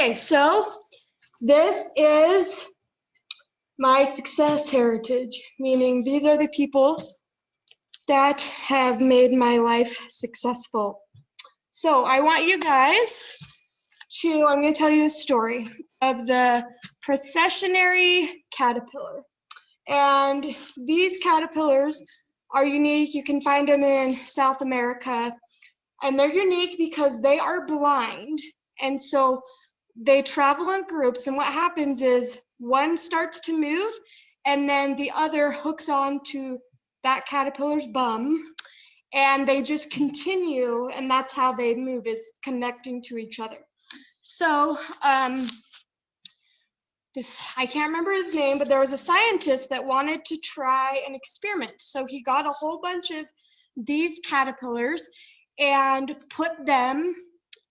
Okay, so this is my success heritage, meaning these are the people that have made my life successful. So I want you guys to, I'm going to tell you a story of the processionary caterpillar. And these caterpillars are unique. You can find them in South America. And they're unique because they are blind. And so they travel in groups. And what happens is one starts to move and then the other hooks on to that caterpillar's bum. And they just continue. And that's how they move, is connecting to each other. So I can't remember his name, but there was a scientist that wanted to try an experiment. So he got a whole bunch of these caterpillars and put them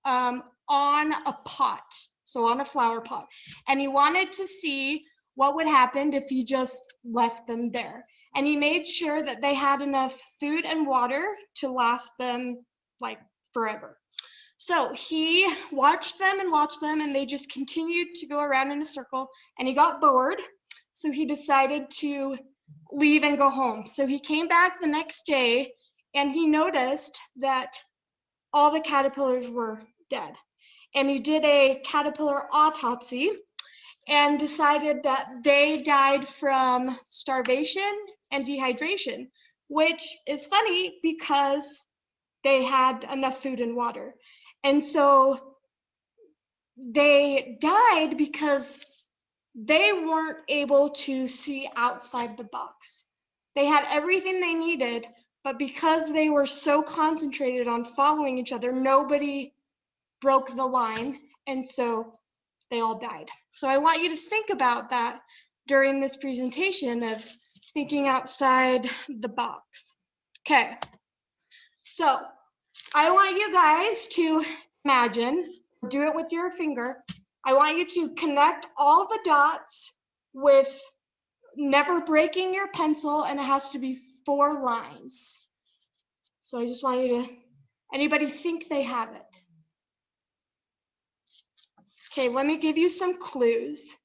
on a pot, so on a flower pot. And he wanted to see what would happen if he just left them there. And he made sure that they had enough food and water to last them like forever. So he watched them, and they just continued to go around in a circle, and he got bored. So he decided to leave and go home. So he came back the next day, and he noticed that all the caterpillars were dead. And he did a caterpillar autopsy and decided that they died from starvation and dehydration, which is funny because they had enough food and water. And so they died because they weren't able to see outside the box. They had everything they needed, but because they were so concentrated on following each other, nobody broke the line, and so they all died. So I want you to think about that during this presentation of thinking outside the box. Okay, so I want you guys to imagine, do it with your finger. I want you to connect all the dots with never breaking your pencil, and it has to be 4 lines. So I just want you to, anybody think they have it? Okay, let me give you some clues.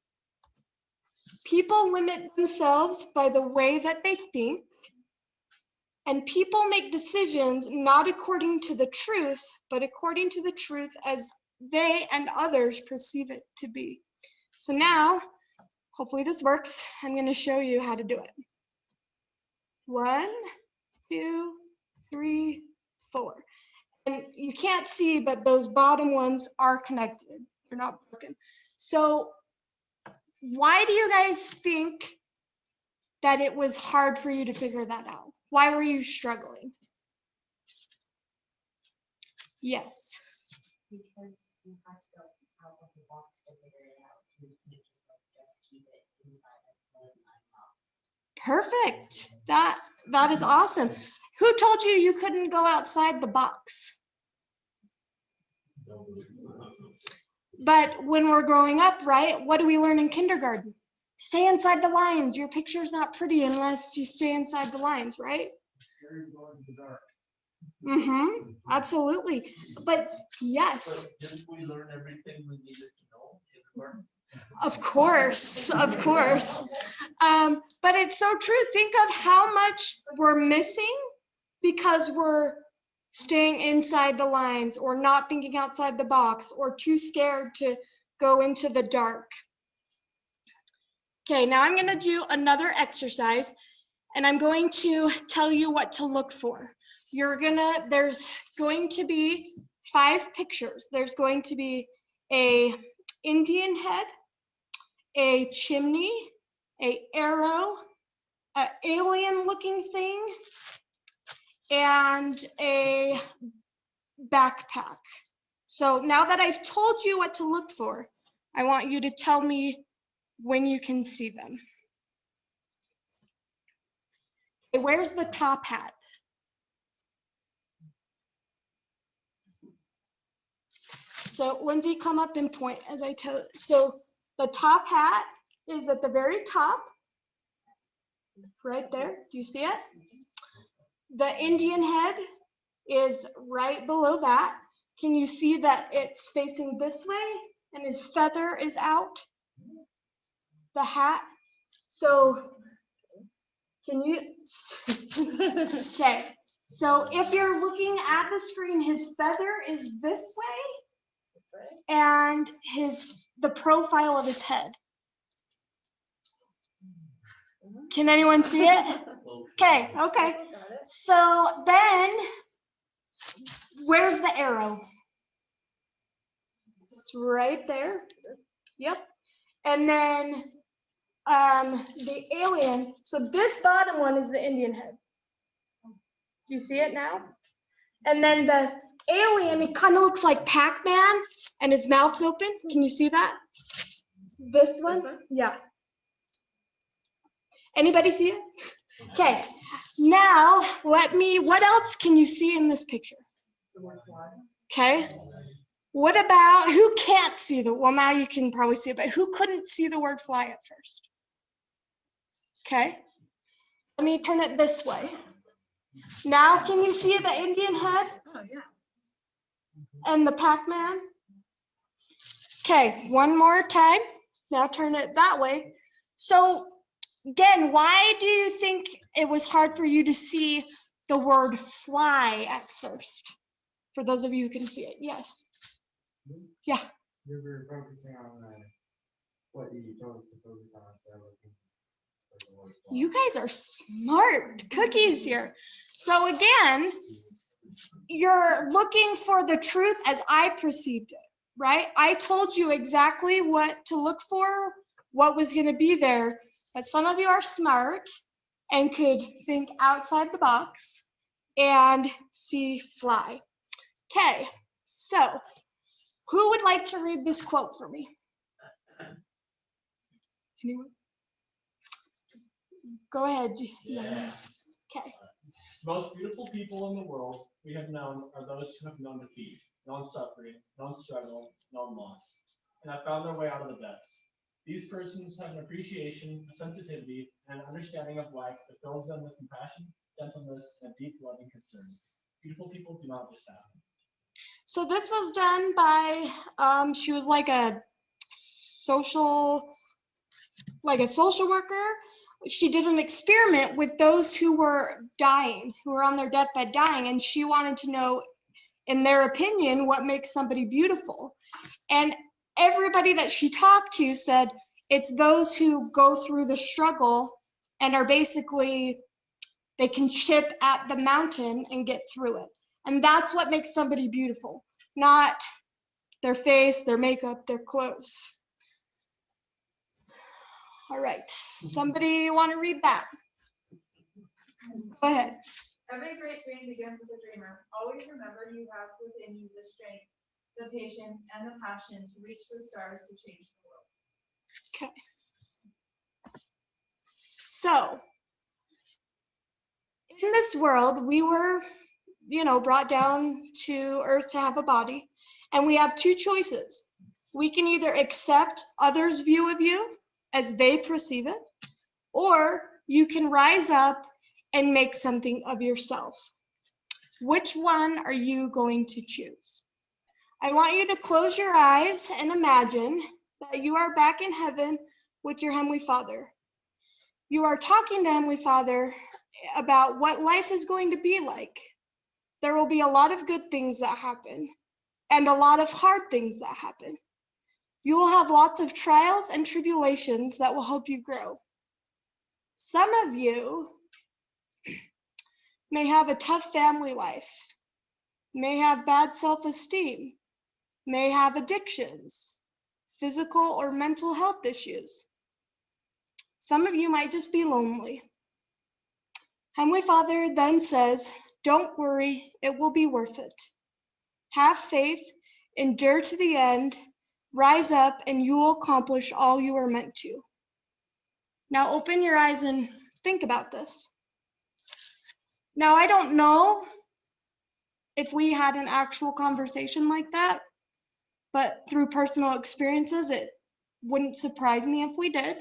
People limit themselves by the way that they think, and people make decisions not according to the truth, but according to the truth as they and others perceive it to be. So now, hopefully this works. I'm going to show you how to do it. 1, 2, 3, 4. And you can't see, but those bottom ones are connected. They're not broken. So why do you guys think that it was hard for you to figure that out? Why were you struggling? Yes. Because you have to go out of the box to figure it out. You can't just keep it inside of the box. Perfect. That is awesome. Who told you you couldn't go outside the box? But when we're growing up, right, what do we learn in kindergarten? Stay inside the lines. Your picture's not pretty unless you stay inside the lines, right? Scary going to the dark. Mm-hmm. Absolutely. But yes. But didn't we learn everything we needed to know in kindergarten? Of course, of course. But it's so true. Think of how much we're missing because we're staying inside the lines or not thinking outside the box or too scared to go into the dark. Okay, now I'm going to do another exercise, and I'm going to tell you what to look for. There's going to be 5 pictures. There's going to be a Indian head, a chimney, an arrow, an alien looking thing, and a backpack. So now that I've told you what to look for, I want you to tell me when you can see them. Okay, where's the top hat? So Lindsay, come up and point as I tell. So the top hat is at the very top, right there. Do you see it? The Indian head is right below that. Can you see that it's facing this way and his feather is out, the hat. So can you, okay. So if you're looking at the screen, his feather is this way and the profile of his head. Can anyone see it? Okay, okay. So then, where's the arrow? It's right there. Yep. And then the alien, so this bottom one is the Indian head. Do you see it now? And then the alien, it kind of looks like Pac-Man and his mouth's open. Can you see that? This one? Yeah. Anybody see it? Okay. Now, what else can you see in this picture? Okay. What about, who can't see well, now you can probably see it, but who couldn't see the word fly at first? Okay. Let me turn it this way. Now, can you see the Indian head? Oh, yeah. And the Pac-Man? Okay, one more time. Now turn it that way. So again, why do you think it was hard for you to see the word fly at first? For those of you who can see it, yes. Yeah. You were focusing on what you told us to focus on instead of looking for the word fly. You guys are smart cookies here. So again, you're looking for the truth as I perceived it, right? I told you exactly what to look for, what was going to be there, but some of you are smart and could think outside the box and see fly. Okay, so who would like to read this quote for me? Anyone? Go ahead. Yeah. Okay. Most beautiful people in the world we have known are those who have known defeat, known suffering, known struggle, known loss, and have found their way out of the depths. These persons have an appreciation, a sensitivity, and an understanding of life that fills them with compassion, gentleness, and a deep loving concern. Beautiful people do not just happen. So this was done by, she was like a social worker. She did an experiment with those who were dying, who were on their deathbed dying, and she wanted to know, in their opinion, what makes somebody beautiful. And everybody that she talked to said it's those who go through the struggle and are basically, they can chip at the mountain and get through it. And that's what makes somebody beautiful, not their face, their makeup, their clothes. All right, somebody want to read that? Go ahead. Every great dream begins with a dreamer. Always remember you have within you the strength, the patience, and the passion to reach the stars to change the world. Okay. So, in this world, we were, brought down to earth to have a body, and we have two choices. We can either accept others' view of you as they perceive it, or you can rise up and make something of yourself. Which one are you going to choose? I want you to close your eyes and imagine that you are back in heaven with your Heavenly Father. You are talking to Heavenly Father about what life is going to be like. There will be a lot of good things that happen and a lot of hard things that happen. You will have lots of trials and tribulations that will help you grow. Some of you may have a tough family life, may have bad self-esteem, may have addictions, physical or mental health issues. Some of you might just be lonely. Heavenly Father then says, don't worry, it will be worth it. Have faith, endure to the end, rise up, and you will accomplish all you are meant to. Now open your eyes and think about this. Now, I don't know if we had an actual conversation like that, but through personal experiences, it wouldn't surprise me if we did.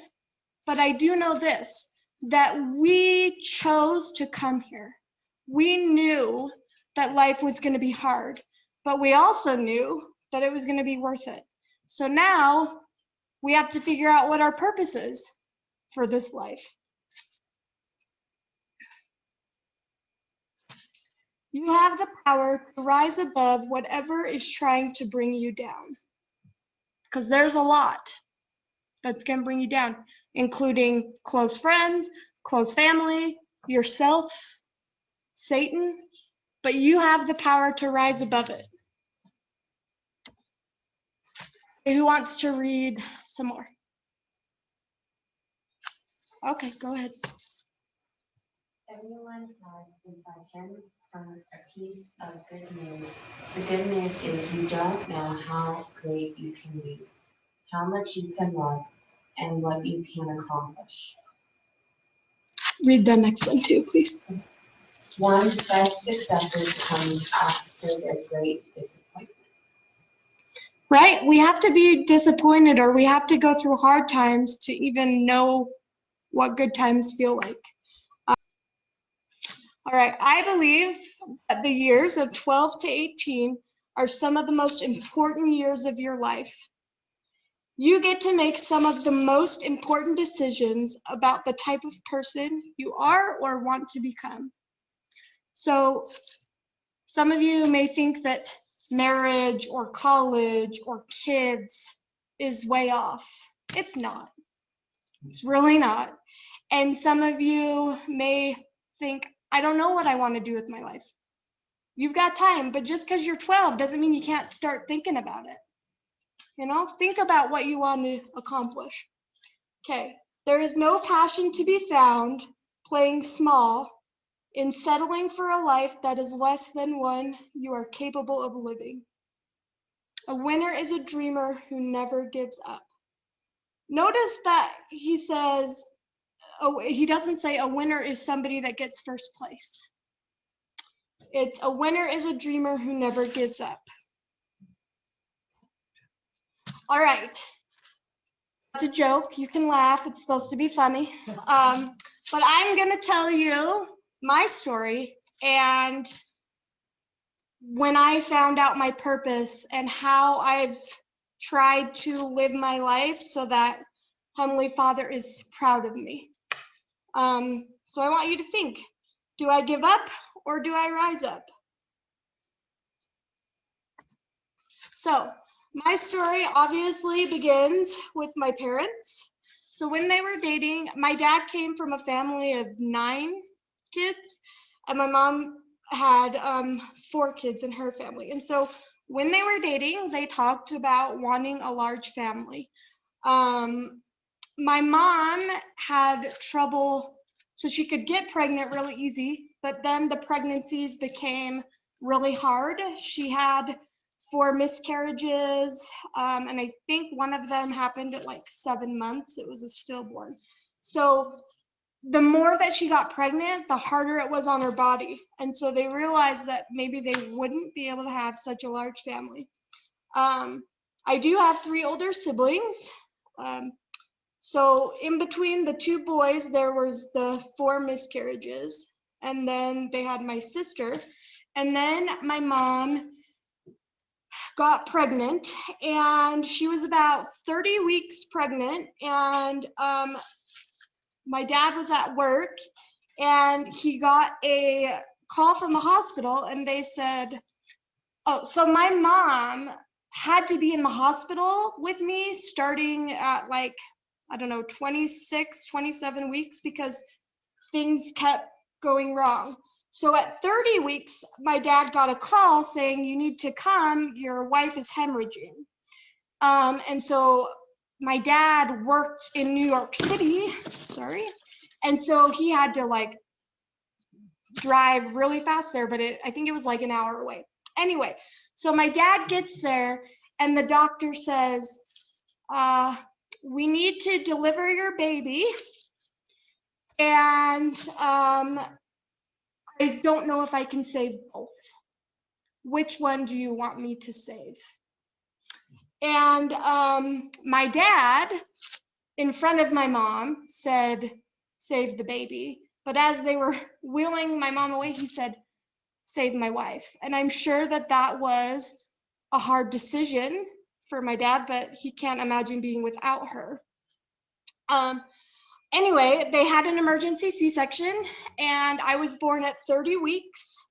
But I do know this, that we chose to come here. We knew that life was going to be hard, but we also knew that it was going to be worth it. So now we have to figure out what our purpose is for this life. You have the power to rise above whatever is trying to bring you down. Because there's a lot that's going to bring you down, including close friends, close family, yourself, Satan. But you have the power to rise above it. Who wants to read some more? Okay, go ahead. Everyone has inside him her a piece of good news. The good news is you don't know how great you can be, how much you can love, and what you can accomplish. Read the next one too, please. One's best successes come after their great disappointment. Right? We have to be disappointed, or we have to go through hard times to even know what good times feel like. All right, I believe that the years of 12 to 18 are some of the most important years of your life. You get to make some of the most important decisions about the type of person you are or want to become. So some of you may think that marriage or college or kids is way off. It's not. It's really not. And some of you may think, I don't know what I want to do with my life. You've got time, but just because you're 12 doesn't mean you can't start thinking about it. You know, think about what you want to accomplish. Okay, there is no passion to be found playing small in settling for a life that is less than one you are capable of living. A winner is a dreamer who never gives up. Notice that he says, oh, he doesn't say a winner is somebody that gets first place. It's a winner is a dreamer who never gives up. All right. That's a joke. You can laugh. It's supposed to be funny. But I'm going to tell you my story and when I found out my purpose and how I've tried to live my life so that Heavenly Father is proud of me. So I want you to think, do I give up or do I rise up? So my story obviously begins with my parents. So when they were dating, my dad came from a family of 9 kids, and my mom had 4 kids in her family. And so when they were dating, they talked about wanting a large family. My mom had trouble, so she could get pregnant really easy, but then the pregnancies became really hard. She had 4 miscarriages, and I think one of them happened at like 7 months. It was a stillborn. So the more that she got pregnant, the harder it was on her body. And so they realized that maybe they wouldn't be able to have such a large family. I do have 3 older siblings. So in between the 2 boys, there was the 4 miscarriages. And then they had my sister. And then my mom got pregnant, and she was about 30 weeks pregnant, and my dad was at work, and he got a call from the hospital, and they said, oh, so my mom had to be in the hospital with me starting at like, I don't know, 26, 27 weeks because things kept going wrong. So at 30 weeks, my dad got a call saying, you need to come, your wife is hemorrhaging. And so my dad worked in New York City, and so he had to like drive really fast there, but I think it was like an hour away. Anyway, so my dad gets there and the doctor says, we need to deliver your baby, and I don't know if I can save both. Which one do you want me to save? And my dad, in front of my mom, said, save the baby. But as they were wheeling my mom away, he said, save my wife. And I'm sure that that was a hard decision for my dad, but he can't imagine being without her. Anyway, they had an emergency C-section, and I was born at 30 weeks.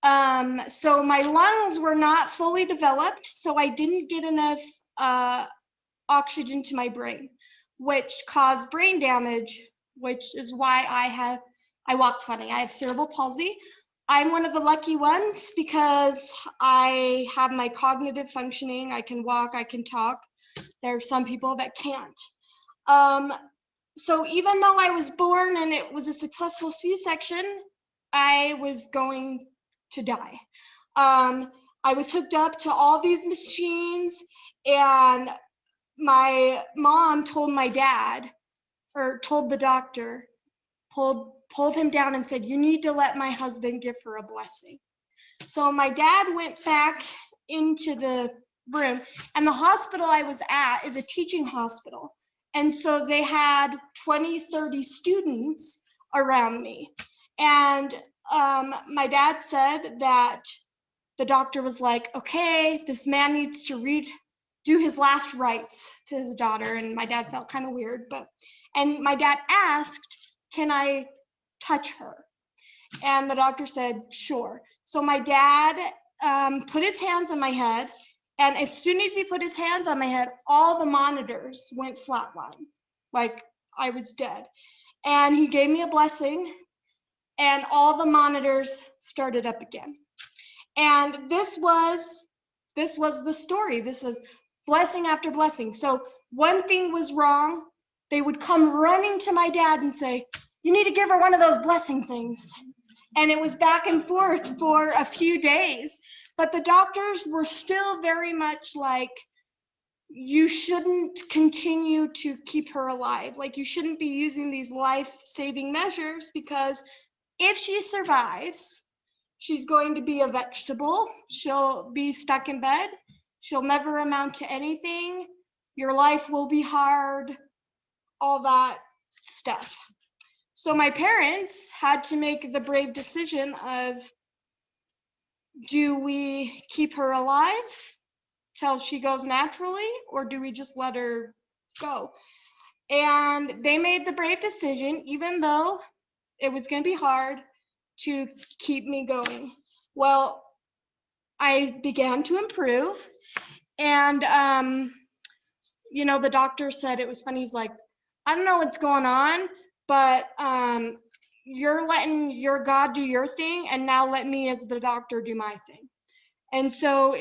So my lungs were not fully developed, so I didn't get enough oxygen to my brain, which caused brain damage, which is why I walk funny. I have cerebral palsy. I'm one of the lucky ones because I have my cognitive functioning. I can walk, I can talk. There are some people that can't. So even though I was born and it was a successful C-section, I was going to die. I was hooked up to all these machines, and my mom told my dad, or told the doctor, pulled him down and said, "You need to let my husband give her a blessing." So my dad went back into the room, and the hospital I was at is a teaching hospital. And so they had 20, 30 students around me. And my dad said that the doctor was like, "Okay, this man needs to do his last rites to his daughter." And my dad felt kind of weird, and my dad asked, "Can I touch her?" And the doctor said, "Sure." So my dad put his hands on my head, and as soon as he put his hands on my head, all the monitors went flatline, like I was dead. And he gave me a blessing, and all the monitors started up again. And this was the story. This was blessing after blessing. So one thing was wrong, they would come running to my dad and say, "You need to give her one of those blessing things." And it was back and forth for a few days. But the doctors were still very much like, "You shouldn't continue to keep her alive. Like, you shouldn't be using these life-saving measures, because if she survives, she's going to be a vegetable. She'll be stuck in bed. She'll never amount to anything. Your life will be hard," all that stuff. So my parents had to make the brave decision of, do we keep her alive till she goes naturally, or do we just let her go? And they made the brave decision, even though it was going to be hard, to keep me going. Well, I began to improve, and the doctor said, it was funny, he's like, "I don't know what's going on, but you're letting your God do your thing, and now let me as the doctor do my thing." And so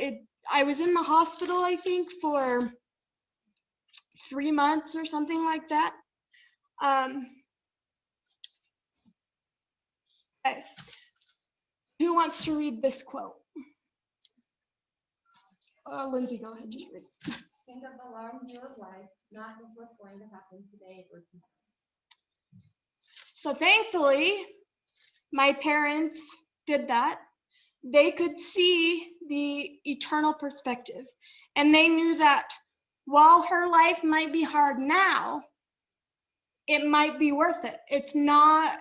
I was in the hospital, I think, for 3 months or something like that. Okay. Who wants to read this quote? Lindsay, go ahead, just read it. Think of the long view of life, not just what's going to happen today or tomorrow. So thankfully, my parents did that. They could see the eternal perspective, and they knew that while her life might be hard now, it might be worth it. It's not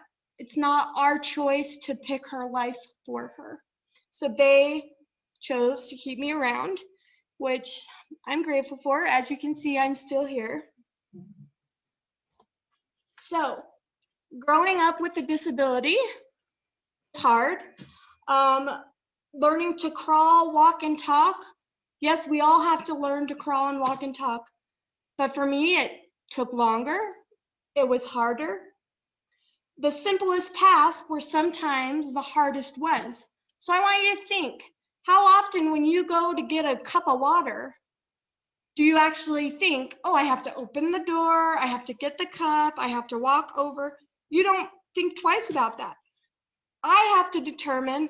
our choice to pick her life for her. So they chose to keep me around, which I'm grateful for. As you can see, I'm still here. So growing up with a disability is hard. Learning to crawl, walk, and talk. Yes, we all have to learn to crawl and walk and talk. But for me, it took longer. It was harder. The simplest tasks were sometimes the hardest ones. So I want you to think, how often when you go to get a cup of water, do you actually think, "Oh, I have to open the door, I have to get the cup, I have to walk over"? You don't think twice about that. I have to determine,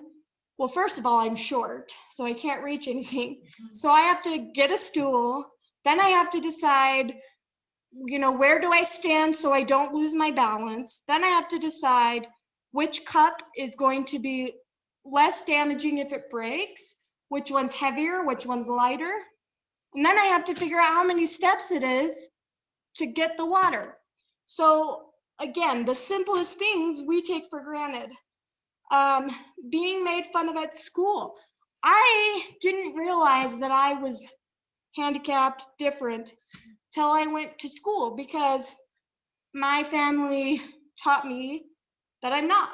well, first of all, I'm short, so I can't reach anything. So I have to get a stool. Then I have to decide, where do I stand so I don't lose my balance? Then I have to decide which cup is going to be less damaging if it breaks, which one's heavier, which one's lighter. And then I have to figure out how many steps it is to get the water. So again, the simplest things we take for granted. Being made fun of at school. I didn't realize that I was handicapped, different, till I went to school because my family taught me that I'm not.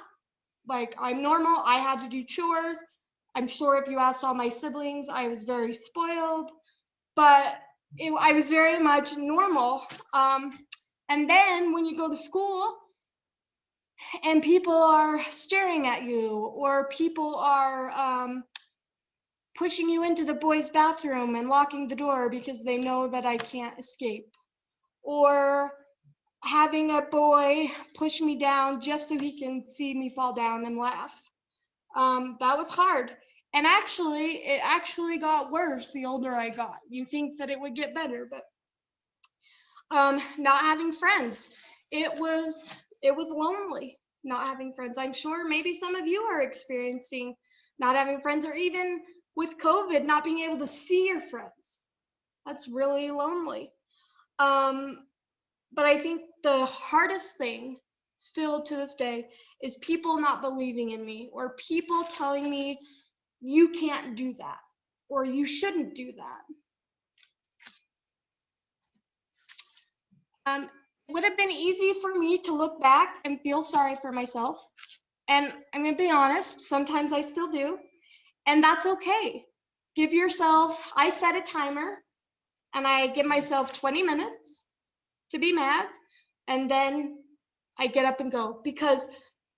Like, I'm normal. I had to do chores. I'm sure if you asked all my siblings, I was very spoiled, but I was very much normal. And then when you go to school and people are staring at you, or people are pushing you into the boys' bathroom and locking the door because they know that I can't escape, or having a boy push me down just so he can see me fall down and laugh. That was hard. And it actually got worse the older I got. You think that it would get better, but not having friends. It was lonely not having friends. I'm sure maybe some of you are experiencing not having friends, or even with COVID, not being able to see your friends. That's really lonely. But I think the hardest thing still to this day is people not believing in me, or people telling me you can't do that, or you shouldn't do that. It would have been easy for me to look back and feel sorry for myself. And I'm going to be honest, sometimes I still do. And that's okay. Give yourself, I set a timer and I give myself 20 minutes to be mad. And then I get up and go, because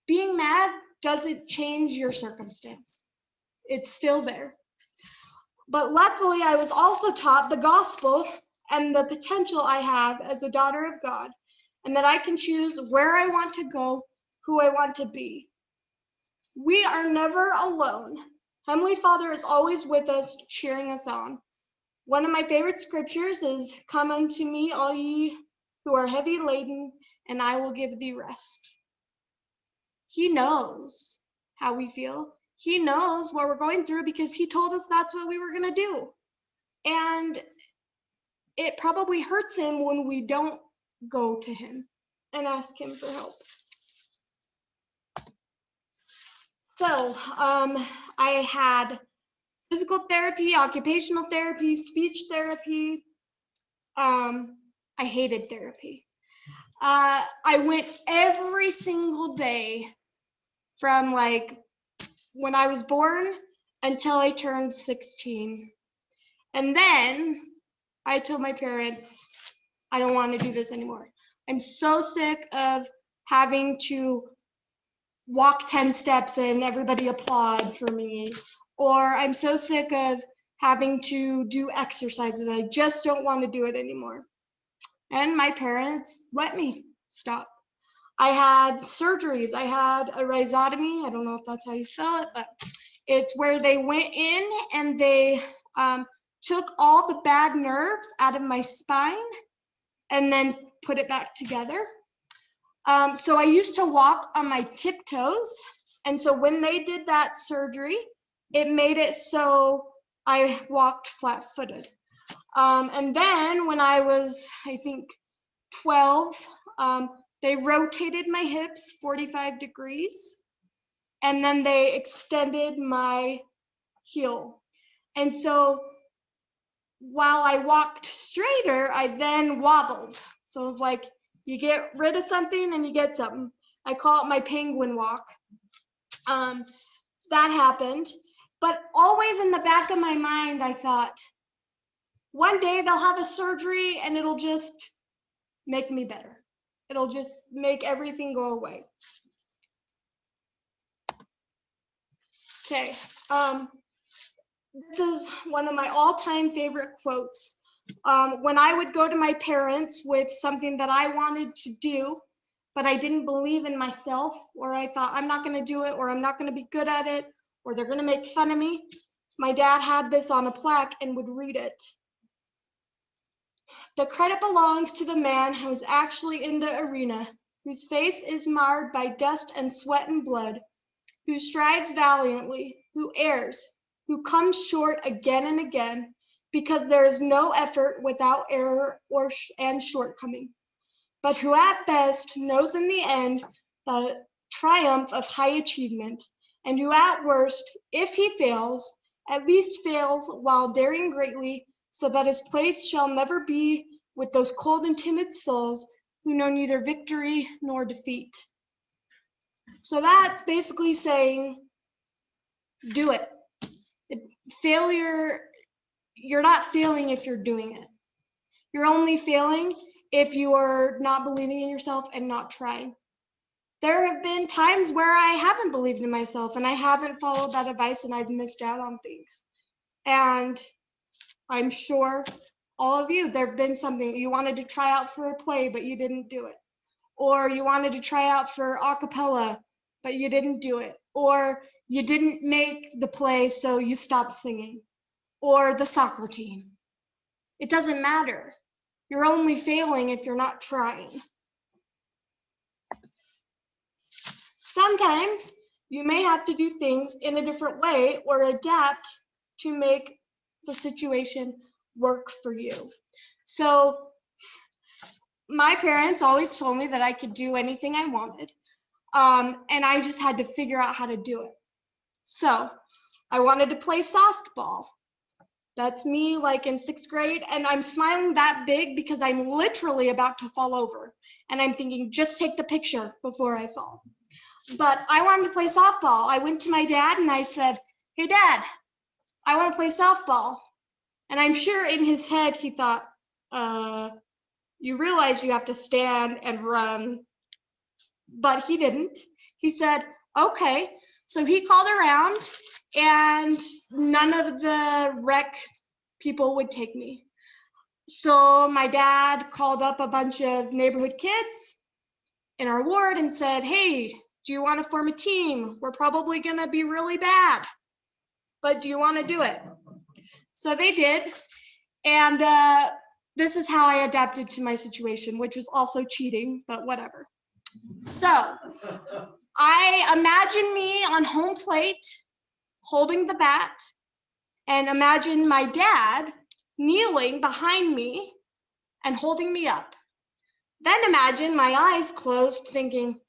being mad doesn't change your circumstance. It's still there. But luckily, I was also taught the gospel and the potential I have as a daughter of God, and that I can choose where I want to go, who I want to be. We are never alone. Heavenly Father is always with us, cheering us on. One of my favorite scriptures is, "Come unto me, all ye who are heavy laden, and I will give thee rest." He knows how we feel. He knows what we're going through because he told us that's what we were going to do. And it probably hurts him when we don't go to him and ask him for help. So I had physical therapy, occupational therapy, speech therapy. I hated therapy. I went every single day from like when I was born until I turned 16. And then I told my parents, I don't want to do this anymore. I'm so sick of having to walk 10 steps and everybody applaud for me. Or I'm so sick of having to do exercises. I just don't want to do it anymore. And my parents let me stop. I had surgeries. I had a rhizotomy. I don't know if that's how you spell it, but it's where they went in and they took all the bad nerves out of my spine and then put it back together. So I used to walk on my tiptoes. And so when they did that surgery, it made it so I walked flat-footed. And then when I was, I think, 12, they rotated my hips 45 degrees, and then they extended my heel. And so while I walked straighter, I then wobbled. So it was like, you get rid of something and you get something. I call it my penguin walk. That happened. But always in the back of my mind, I thought, one day they'll have a surgery and it'll just make me better. It'll just make everything go away. Okay. This is one of my all-time favorite quotes. When I would go to my parents with something that I wanted to do, but I didn't believe in myself, or I thought I'm not going to do it, or I'm not going to be good at it, or they're going to make fun of me, my dad had this on a plaque and would read it. The credit belongs to the man who is actually in the arena, whose face is marred by dust and sweat and blood, who strives valiantly, who errs, who comes short again and again, because there is no effort without error and shortcoming, but who at best knows in the end the triumph of high achievement, and who at worst, if he fails, at least fails while daring greatly, so that his place shall never be with those cold and timid souls who know neither victory nor defeat. So that's basically saying, do it. Failure, you're not failing if you're doing it. You're only failing if you're not believing in yourself and not trying. There have been times where I haven't believed in myself and I haven't followed that advice and I've missed out on things. And I'm sure all of you, there have been something you wanted to try out for a play, but you didn't do it. Or you wanted to try out for a cappella, but you didn't do it. Or you didn't make the play, so you stopped singing. Or the soccer team. It doesn't matter. You're only failing if you're not trying. Sometimes you may have to do things in a different way or adapt to make the situation work for you. So my parents always told me that I could do anything I wanted, and I just had to figure out how to do it. So I wanted to play softball. That's me like in 6th grade, and I'm smiling that big because I'm literally about to fall over, and I'm thinking, just take the picture before I fall. But I wanted to play softball. I went to my dad and I said, hey Dad, I want to play softball. And I'm sure in his head he thought, you realize you have to stand and run. But he didn't. He said, okay. So he called around and none of the rec people would take me. So my dad called up a bunch of neighborhood kids in our ward and said, hey, do you want to form a team? We're probably going to be really bad, but do you want to do it? So they did. And this is how I adapted to my situation, which was also cheating, but whatever. So I imagine me on home plate holding the bat, and imagine my dad kneeling behind me and holding me up. Then imagine my eyes closed thinking,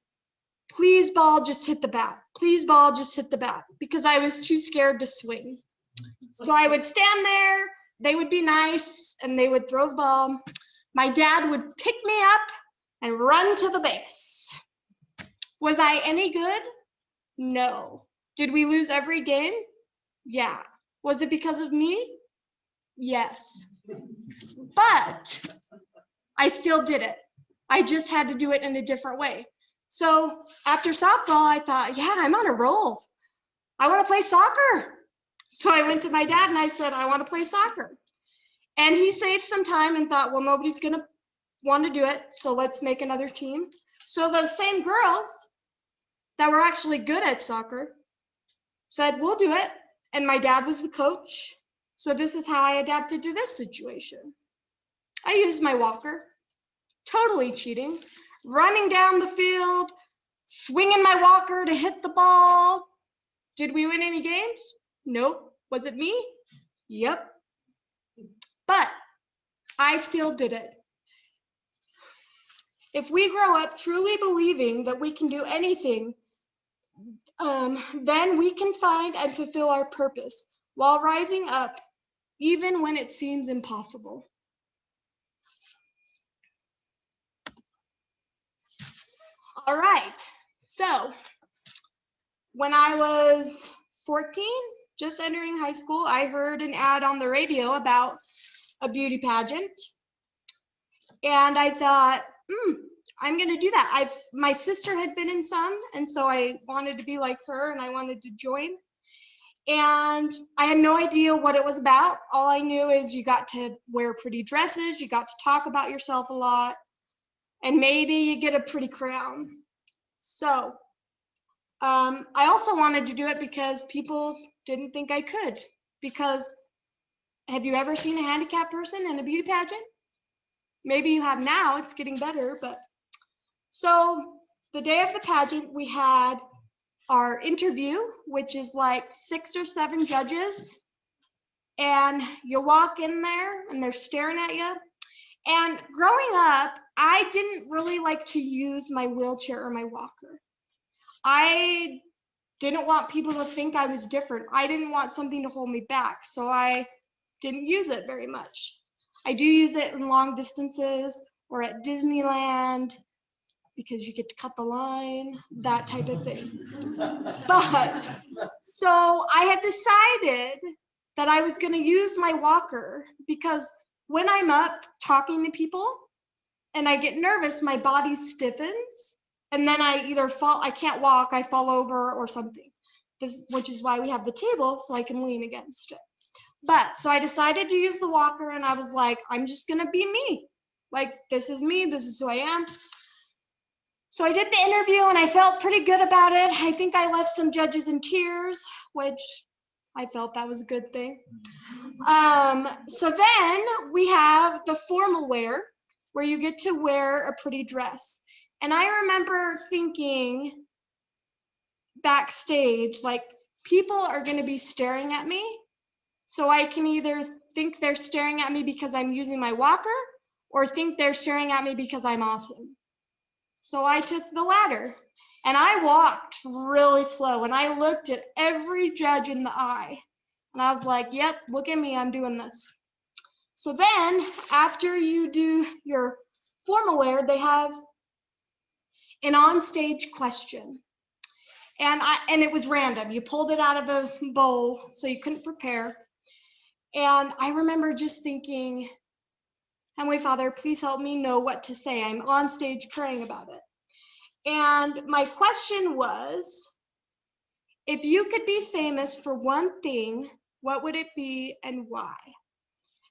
please ball, just hit the bat. Please ball, just hit the bat, because I was too scared to swing. So I would stand there, they would be nice, and they would throw the ball. My dad would pick me up and run to the base. Was I any good? No. Did we lose every game? Yeah. Was it because of me? Yes. But I still did it. I just had to do it in a different way. So after softball, I thought, yeah, I'm on a roll. I want to play soccer. So I went to my dad and I said, I want to play soccer. And he saved some time and thought, well, nobody's going to want to do it, so let's make another team. So those same girls that were actually good at soccer said, we'll do it. And my dad was the coach. So this is how I adapted to this situation. I used my walker, totally cheating, running down the field, swinging my walker to hit the ball. Did we win any games? Nope. Was it me? Yep. But I still did it. If we grow up truly believing that we can do anything, then we can find and fulfill our purpose while rising up, even when it seems impossible. All right. So when I was 14, just entering high school, I heard an ad on the radio about a beauty pageant. And I thought, I'm going to do that. My sister had been in some, and so I wanted to be like her and I wanted to join. And I had no idea what it was about. All I knew is you got to wear pretty dresses, you got to talk about yourself a lot, and maybe you get a pretty crown. So I also wanted to do it because people didn't think I could. Because have you ever seen a handicapped person in a beauty pageant? Maybe you have now, it's getting better, but so the day of the pageant, we had our interview, which is like 6 or 7 judges, and you walk in there and they're staring at you. And growing up, I didn't really like to use my wheelchair or my walker. I didn't want people to think I was different. I didn't want something to hold me back. So I didn't use it very much. I do use it in long distances or at Disneyland because you get to cut the line, that type of thing. But so I had decided that I was going to use my walker because when I'm up talking to people and I get nervous, my body stiffens and then I either fall, I can't walk, I fall over or something. Which is why we have the table so I can lean against it. But so I decided to use the walker and I was like, I'm just gonna be me. Like, this is me, this is who I am. So I did the interview and I felt pretty good about it. I think I left some judges in tears, which I felt that was a good thing. So then we have the formal wear where you get to wear a pretty dress. And I remember thinking backstage, like, people are going to be staring at me. So I can either think they're staring at me because I'm using my walker or think they're staring at me because I'm awesome. So I took the latter and I walked really slow and I looked at every judge in the eye and I was like, yep, look at me, I'm doing this. So then after you do your formal wear, they have an on-stage question. And it was random. You pulled it out of a bowl, so you couldn't prepare. And I remember just thinking, Heavenly Father, please help me know what to say. I'm on stage praying about it. And my question was, if you could be famous for one thing, what would it be and why?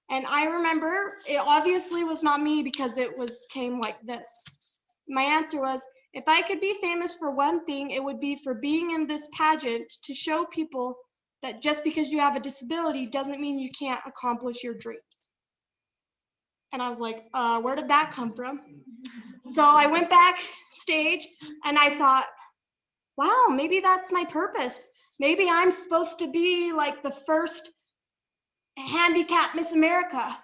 And I remember it obviously was not me because it came like this. My answer was, if I could be famous for one thing, it would be for being in this pageant to show people that just because you have a disability doesn't mean you can't accomplish your dreams. And I was like, where did that come from? So I went backstage and I thought, wow, maybe that's my purpose. Maybe I'm supposed to be like the first handicapped Miss America.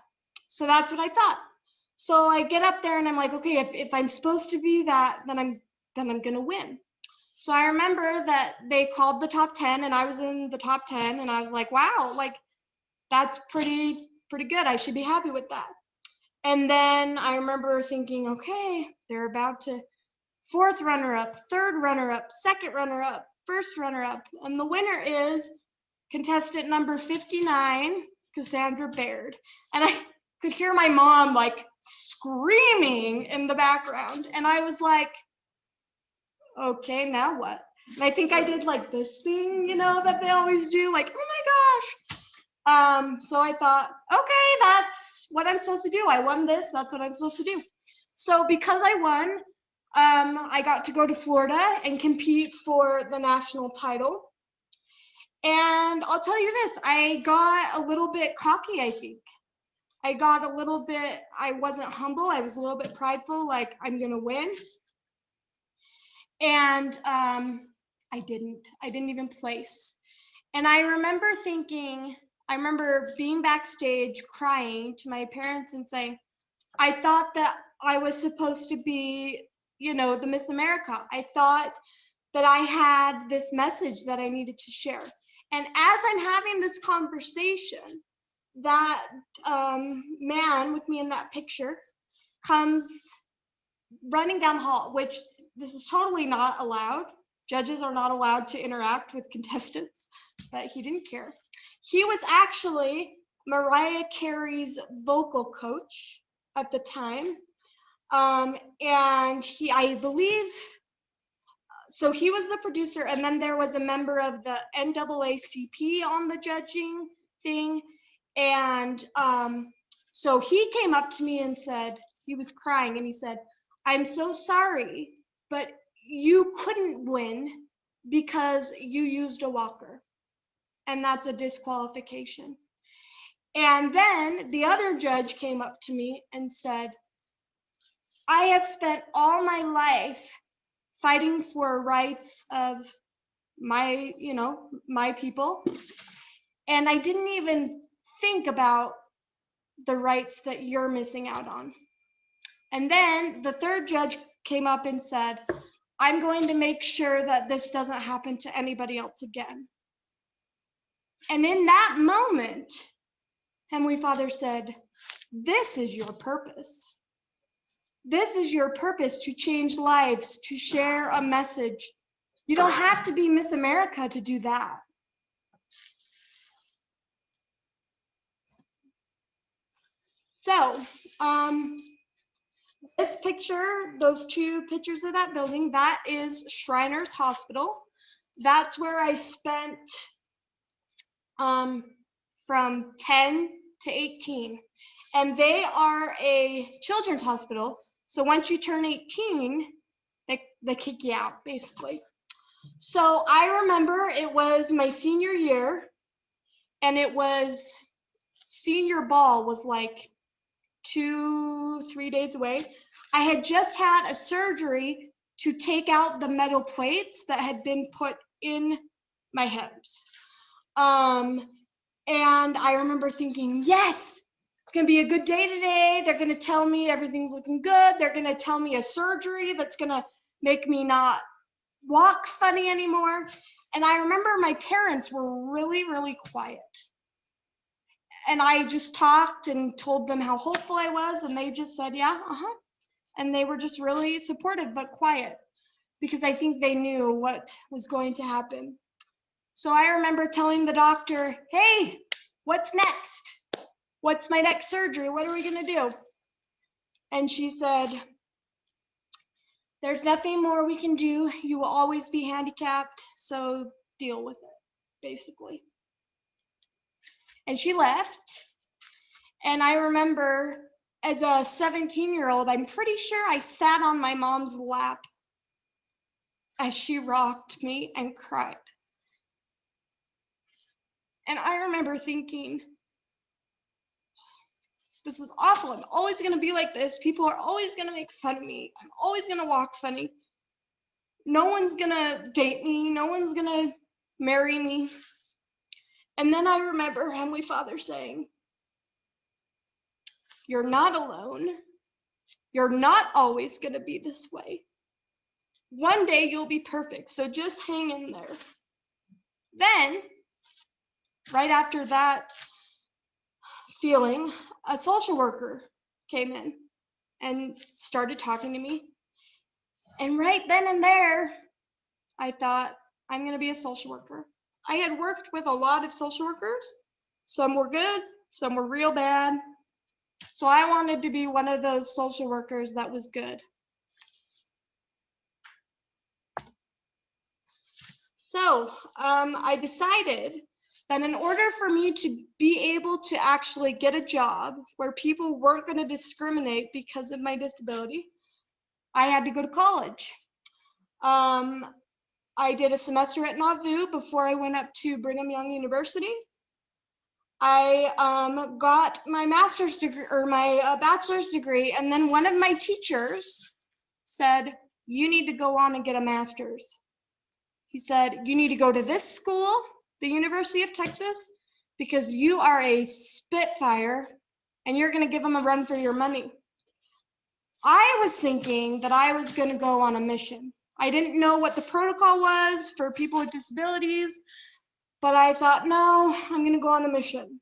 So that's what I thought. So I get up there and I'm like, okay, if I'm supposed to be that, then I'm gonna win. So I remember that they called the top 10 and I was in the top 10 and I was like, wow, like that's pretty good. I should be happy with that. And then I remember thinking, okay, they're about to fourth runner-up, third runner-up, second runner-up, first runner-up, and the winner is contestant number 59, Cassandra Baird. And I could hear my mom like screaming in the background. And I was like, okay, now what? And I think I did like this thing, you know, that they always do, like, oh my gosh. So I thought, okay, that's what I'm supposed to do. I won this, that's what I'm supposed to do. So because I won, I got to go to Florida and compete for the national title. And I'll tell you this, I got a little bit cocky, I think. I got a little bit, I wasn't humble. I was a little bit prideful, like I'm gonna win. And I didn't even place. And I remember thinking, I remember being backstage crying to my parents and saying, I thought that I was supposed to be, you know, the Miss America. I thought that I had this message that I needed to share. And as I'm having this conversation, that man with me in that picture comes running down the hall, which this is totally not allowed. Judges are not allowed to interact with contestants, but he didn't care. He was actually Mariah Carey's vocal coach at the time. And I believe, so he was the producer, and then there was a member of the NAACP on the judging thing. And so he came up to me and said, he was crying and he said, I'm so sorry, but you couldn't win because you used a walker, and that's a disqualification. And then the other judge came up to me and said, I have spent all my life fighting for rights of my, you know, my people, and I didn't even think about the rights that you're missing out on. And then the third judge came up and said, I'm going to make sure that this doesn't happen to anybody else again. And in that moment, Heavenly Father said, this is your purpose. This is your purpose, to change lives, to share a message. You don't have to be Miss America to do that. So, this picture, those two pictures of that building, that is Shriners Hospital. That's where I spent from 10 to 18. And they are a children's hospital. So once you turn 18, they kick you out, basically. So I remember it was my senior year, and it was senior ball was like 2-3 days away. I had just had a surgery to take out the metal plates that had been put in my hips. And I remember thinking, yes, it's going to be a good day today. They're going to tell me everything's looking good. They're going to tell me a surgery that's going to make me not walk funny anymore. And I remember my parents were really, really quiet. And I just talked and told them how hopeful I was. And they just said, yeah, And they were just really supportive, but quiet, because I think they knew what was going to happen. So I remember telling the doctor, hey, what's next? What's my next surgery? What are we going to do? And she said, there's nothing more we can do. You will always be handicapped, so deal with it, basically. And she left. And I remember as a 17-year-old, I'm pretty sure I sat on my mom's lap as she rocked me and cried. And I remember thinking, this is awful. I'm always going to be like this. People are always going to make fun of me. I'm always going to walk funny. No one's going to date me. No one's going to marry me. And then I remember Heavenly Father saying, you're not alone. You're not always going to be this way. One day you'll be perfect, so just hang in there. Then, right after that feeling, a social worker came in and started talking to me. And right then and there, I thought, I'm going to be a social worker. I had worked with a lot of social workers. Some were good, some were real bad. So I wanted to be one of those social workers that was good. So I decided that in order for me to be able to actually get a job where people weren't going to discriminate because of my disability, I had to go to college. I did a semester at Nauvoo before I went up to Brigham Young University. I got my master's degree or my bachelor's degree, and then one of my teachers said, you need to go on and get a master's. He said, you need to go to this school, the University of Texas, because you are a Spitfire and you're going to give them a run for your money. I was thinking that I was going to go on a mission. I didn't know what the protocol was for people with disabilities, but I thought, no, I'm going to go on a mission.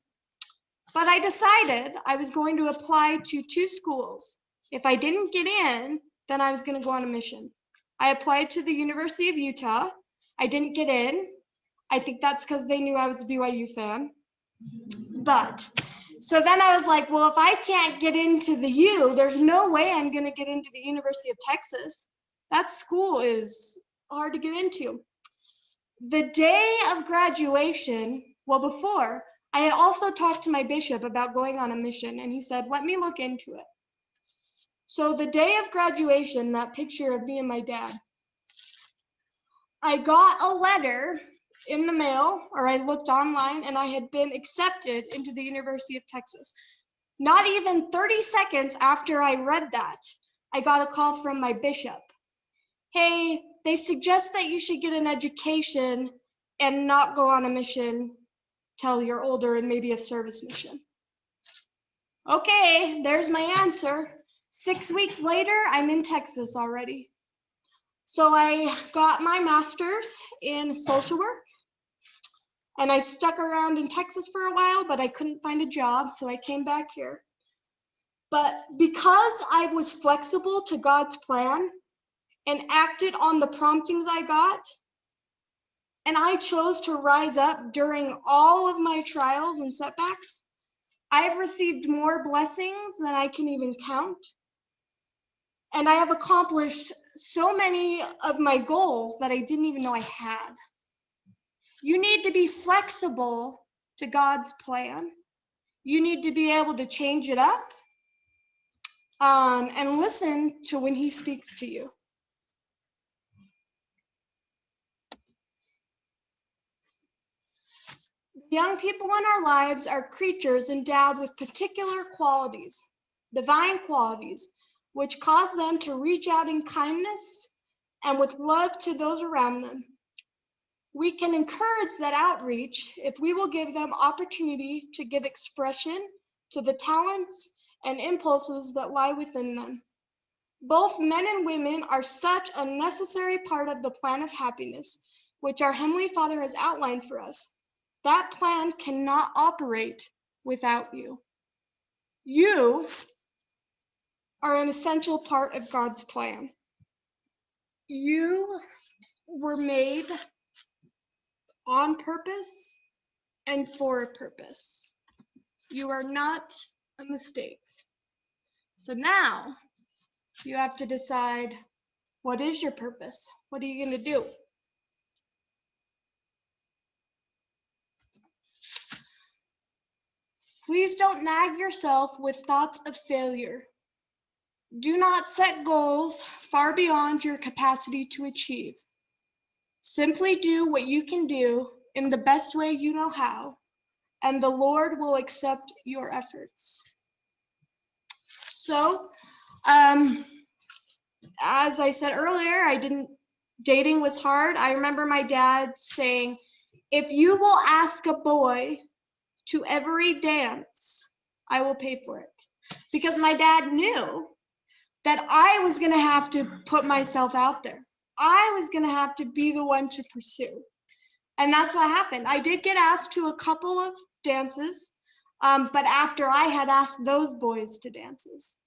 But I decided I was going to apply to 2 schools. If I didn't get in, then I was going to go on a mission. I applied to the University of Utah. I didn't get in. I think that's because they knew I was a BYU fan. But so then I was like, well, if I can't get into the U, there's no way I'm going to get into the University of Texas. That school is hard to get into. The day of graduation, well, before, I had also talked to my bishop about going on a mission, and he said, let me look into it. So the day of graduation, that picture of me and my dad, I got a letter in the mail, or I looked online, and I had been accepted into the University of Texas. Not even 30 seconds after I read that, I got a call from my bishop. Hey, they suggest that you should get an education and not go on a mission till you're older and maybe a service mission. Okay, there's my answer. 6 weeks later, I'm in Texas already. So I got my master's in social work. And I stuck around in Texas for a while, but I couldn't find a job, so I came back here. But because I was flexible to God's plan and acted on the promptings I got, and I chose to rise up during all of my trials and setbacks, I've received more blessings than I can even count. And I have accomplished so many of my goals that I didn't even know I had. You need to be flexible to God's plan. You need to be able to change it up and listen to when he speaks to you. Young people in our lives are creatures endowed with particular qualities, divine qualities, which cause them to reach out in kindness and with love to those around them. We can encourage that outreach if we will give them opportunity to give expression to the talents and impulses that lie within them. Both men and women are such a necessary part of the plan of happiness, which our Heavenly Father has outlined for us. That plan cannot operate without you. You are an essential part of God's plan. You were made on purpose and for a purpose. You are not a mistake. So now you have to decide, what is your purpose? What are you going to do? Please don't nag yourself with thoughts of failure. Do not set goals far beyond your capacity to achieve. Simply do what you can do in the best way you know how, and the Lord will accept your efforts. So, as I said earlier, dating was hard. I remember my dad saying, if you will ask a boy to every dance, I will pay for it. Because my dad knew that I was going to have to put myself out there. I was going to have to be the one to pursue. And that's what happened. I did get asked to a couple of dances, but after I had asked those boys to dances.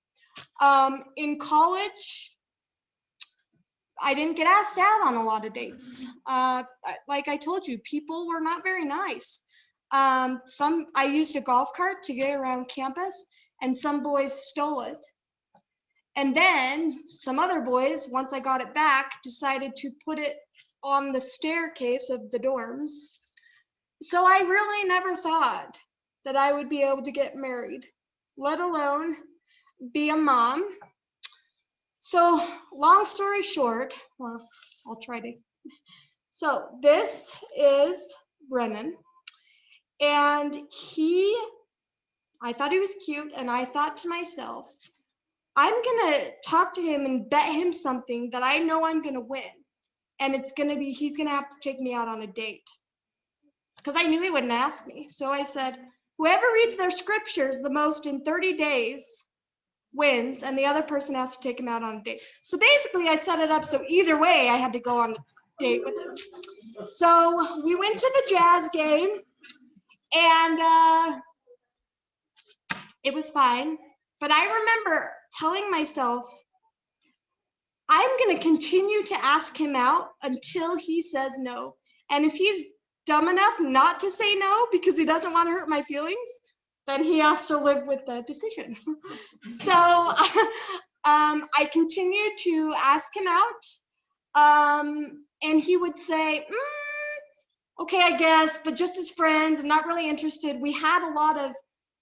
In college, I didn't get asked out on a lot of dates. Like I told you, people were not very nice. I used a golf cart to get around campus, and some boys stole it. And then some other boys, once I got it back, decided to put it on the staircase of the dorms. So I really never thought that I would be able to get married, let alone be a mom. So long story short, well, I'll try to. So this is Brennan, and I thought he was cute, and I thought to myself, I'm gonna talk to him and bet him something that I know I'm gonna win. And he's gonna have to take me out on a date. Because I knew he wouldn't ask me. So I said, whoever reads their scriptures the most in 30 days wins, and the other person has to take him out on a date. So basically I set it up so either way I had to go on a date with him. So we went to the Jazz game, and it was fine. But I remember telling myself, I'm going to continue to ask him out until he says no. And if he's dumb enough not to say no because he doesn't want to hurt my feelings, then he has to live with the decision. So I continued to ask him out. And he would say, okay, I guess, but just as friends, I'm not really interested. We had a lot of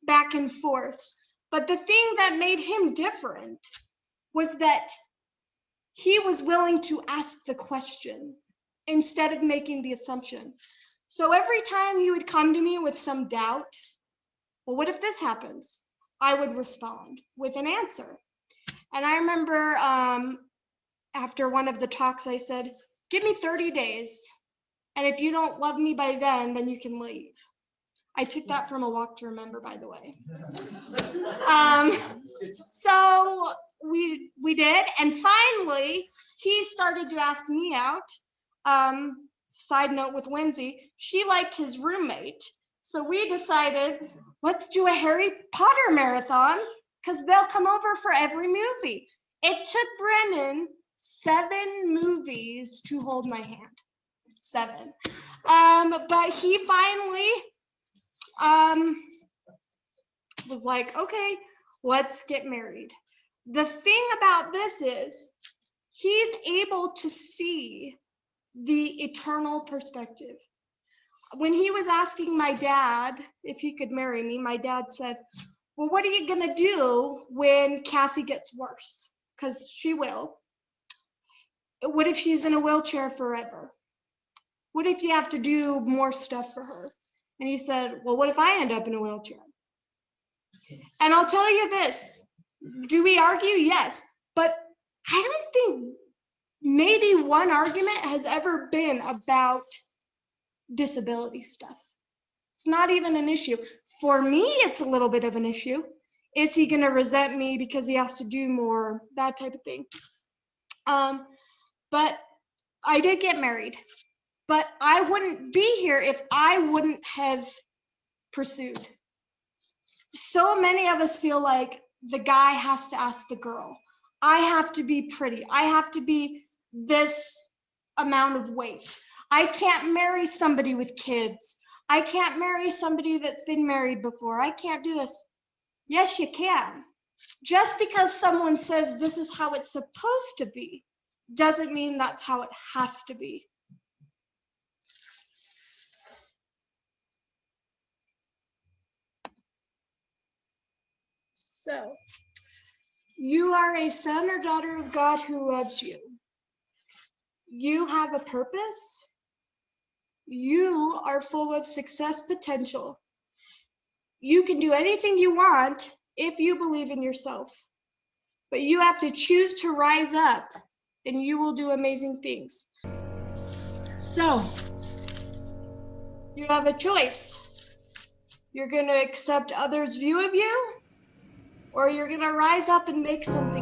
back and forths. But the thing that made him different was that he was willing to ask the question instead of making the assumption. So every time he would come to me with some doubt, well, what if this happens? I would respond with an answer. And I remember after one of the talks, I said, give me 30 days. And if you don't love me by then you can leave. I took that from a walk to remember, by the way. So we did, and finally he started to ask me out. side note with Lindsay, she liked his roommate. So we decided, let's do a Harry Potter marathon because they'll come over for every movie. It took Brennan 7 movies to hold my hand. 7. But he finally was like, okay, let's get married. The thing about this is he's able to see the eternal perspective. When he was asking my dad if he could marry me, my dad said, well, what are you gonna do when Cassie gets worse? Because she will. What if she's in a wheelchair forever? What if you have to do more stuff for her? And he said, well, what if I end up in a wheelchair? And I'll tell you this, do we argue? Yes, but I don't think maybe one argument has ever been about disability stuff. It's not even an issue. For me, it's a little bit of an issue. Is he gonna resent me because he has to do more, that type of thing? But I did get married, but I wouldn't be here if I wouldn't have pursued. So many of us feel like the guy has to ask the girl. I have to be pretty. I have to be this amount of weight. I can't marry somebody with kids. I can't marry somebody that's been married before. I can't do this. Yes, you can. Just because someone says this is how it's supposed to be, doesn't mean that's how it has to be. So, you are a son or daughter of God who loves you. You have a purpose. You are full of success potential. You can do anything you want if you believe in yourself. But you have to choose to rise up, and you will do amazing things. So, you have a choice. You're going to accept others' view of you, or you're going to rise up and make something